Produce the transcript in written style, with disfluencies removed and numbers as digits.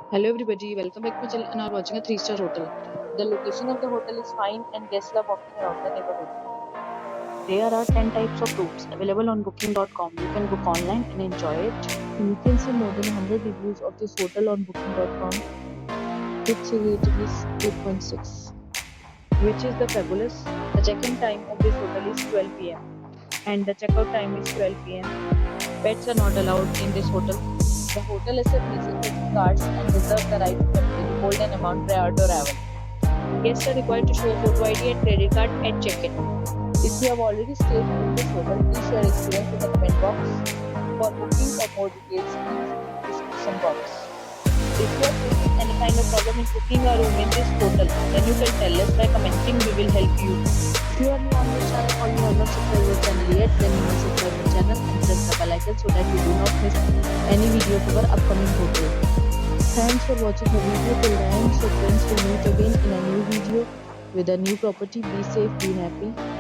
Hello everybody, welcome back to my channel and are watching a 3-star hotel. The location of the hotel is fine and guests love walking around the neighborhood. There are 10 types of rooms available on booking.com. You can book online and enjoy it. You can see more than 100 reviews of this hotel on booking.com. Its rating is 8.6, which is the fabulous. The check-in time of this hotel is 12 p.m. and the checkout time is 12 p.m. Pets are not allowed in this hotel. The hotel accepts major credit cards and reserves the right to temporarily hold an amount prior to arrival. Guests are required to show a photo ID and credit card at check-in. If you have already stayed in this hotel, please share experience in the comment box. For booking or more details, please read the description box. If you are facing any kind of problem in booking a room in this hotel, then you can tell us by commenting. We will help you. If you are new on this channel or you have not subscribed our channel yet, then you must subscribe our channel and press the bell icon so that you do not miss any video of our upcoming hotel. Thanks for watching the video till the end. So friends, will meet again in a new video with a new property. Be safe, be happy.